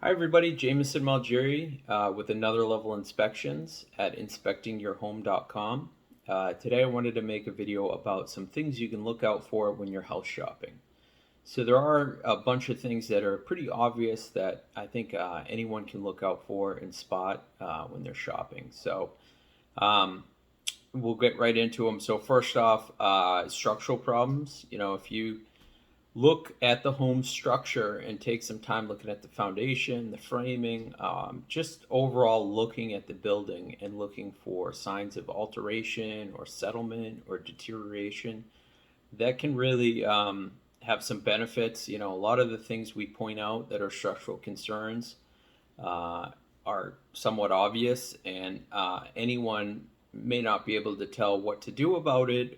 Hi everybody, Jameson Malgeri with another level inspections at inspectingyourhome.com. Today I wanted to make a video about some things you can look out for when you're house shopping. So there are a bunch of things that are pretty obvious that I think anyone can look out for and spot when they're shopping. So um, we'll get right into them. So first off, structural problems. If you look at the home structure and take some time looking at the foundation, the framing, just overall looking at the building and looking for signs of alteration or settlement or deterioration. That can really have some benefits. A lot of the things we point out that are structural concerns uh, are somewhat obvious, and anyone may not be able to tell what to do about it.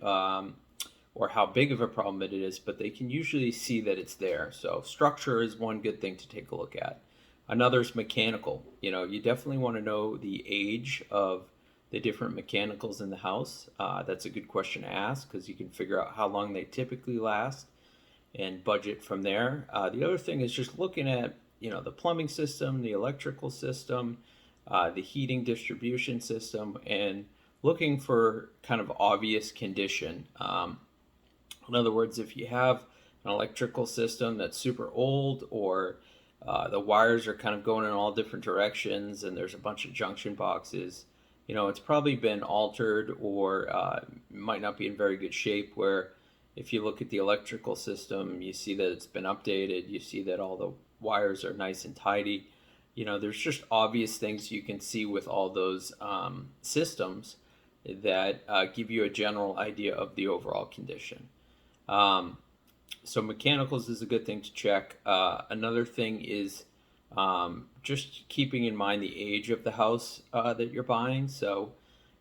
Or how big of a problem it is, but they can usually see that it's there. So structure is one good thing to take a look at. Another is mechanical. You definitely want to know the age of the different mechanicals in the house. That's a good question to ask because you can figure out how long they typically last and budget from there. The other thing is just looking at the plumbing system, the electrical system, the heating distribution system, and looking for kind of obvious condition. In other words, if you have an electrical system that's super old or the wires are kind of going in all different directions and there's a bunch of junction boxes, it's probably been altered or might not be in very good shape. Where if you look at the electrical system, you see that it's been updated, you see that all the wires are nice and tidy. There's just obvious things you can see with all those systems that give you a general idea of the overall condition. Um, so mechanicals is a good thing to check. Another thing is just keeping in mind the age of the house that you're buying. So,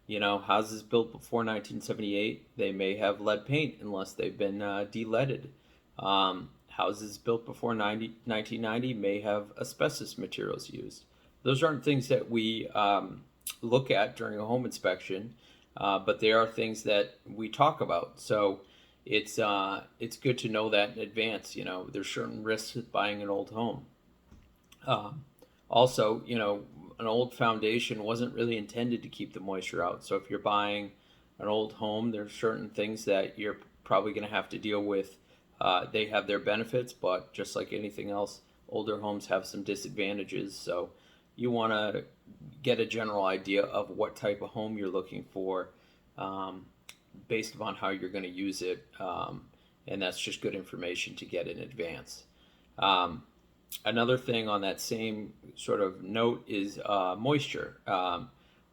houses built before 1978, they may have lead paint unless they've been de-leaded. Houses built before 1990 may have asbestos materials used. Those aren't things that we look at during a home inspection, but they are things that we talk about. So it's good to know that in advance. There's certain risks with buying an old home. Also, an old foundation wasn't really intended to keep the moisture out. So if you're buying an old home, there's certain things that you're probably going to have to deal with. They have their benefits, but just like anything else, older homes have some disadvantages. So you want to get a general idea of what type of home you're looking for. Based upon how you're going to use it, and that's just good information to get in advance. Um, Another thing on that same sort of note is moisture.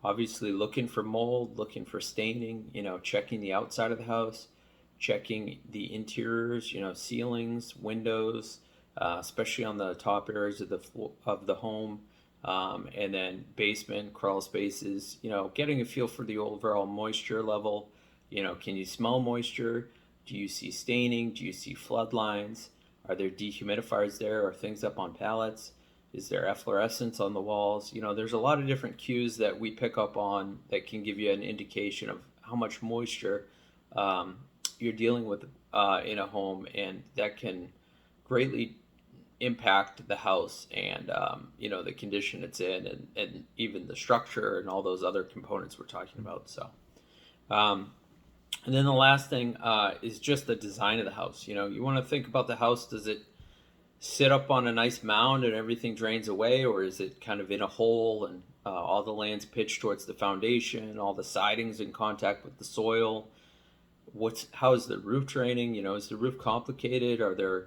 Obviously, looking for mold, looking for staining. Checking the outside of the house, checking the interiors. Ceilings, windows, especially on the top areas of the home. And then basement, crawl spaces. Getting a feel for the overall moisture level. Can you smell moisture? Do you see staining? Do you see flood lines? Are there dehumidifiers there? Are things up on pallets? Is there efflorescence on the walls? There's a lot of different cues that we pick up on that can give you an indication of how much moisture you're dealing with in a home, and that can greatly impact the house and the condition it's in, and even the structure and all those other components we're talking about. So. Um, and then the last thing is just the design of the house. You want to think about the house. Does it sit up on a nice mound and everything drains away, or is it kind of in a hole and all the land's pitched towards the foundation, all the siding's in contact with the soil? How is the roof draining? Is the roof complicated? Are there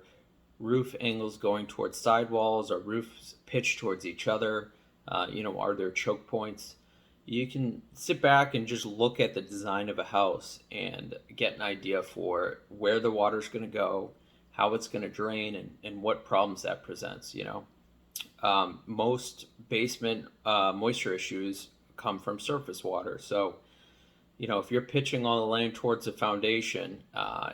roof angles going towards sidewalls? Are roofs pitched towards each other? Are there choke points? You can sit back and just look at the design of a house and get an idea for where the water's going to go, how it's going to drain, and what problems that presents. Most basement moisture issues come from surface water. So, if you're pitching all the land towards the foundation,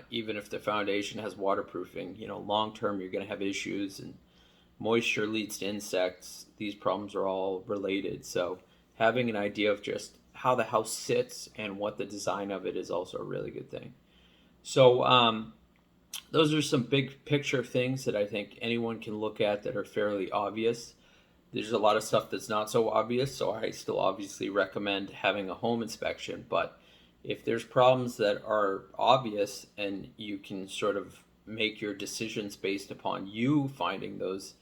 even if the foundation has waterproofing, long term you're going to have issues, and moisture leads to insects. These problems are all related. So having an idea of just how the house sits and what the design of it is also a really good thing. So those are some big picture things that I think anyone can look at that are fairly obvious. There's a lot of stuff that's not so obvious, so I still obviously recommend having a home inspection. But if there's problems that are obvious and you can sort of make your decisions based upon you finding those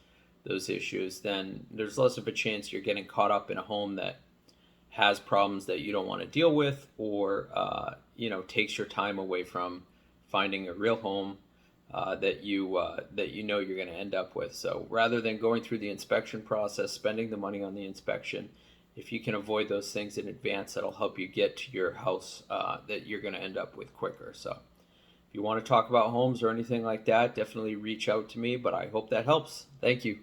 issues, then there's less of a chance you're getting caught up in a home that has problems that you don't want to deal with, or takes your time away from finding a real home that you know you're going to end up with. So rather than going through the inspection process, spending the money on the inspection, if you can avoid those things in advance, that'll help you get to your house that you're going to end up with quicker. So if you want to talk about homes or anything like that, definitely reach out to me. But I hope that helps. Thank you.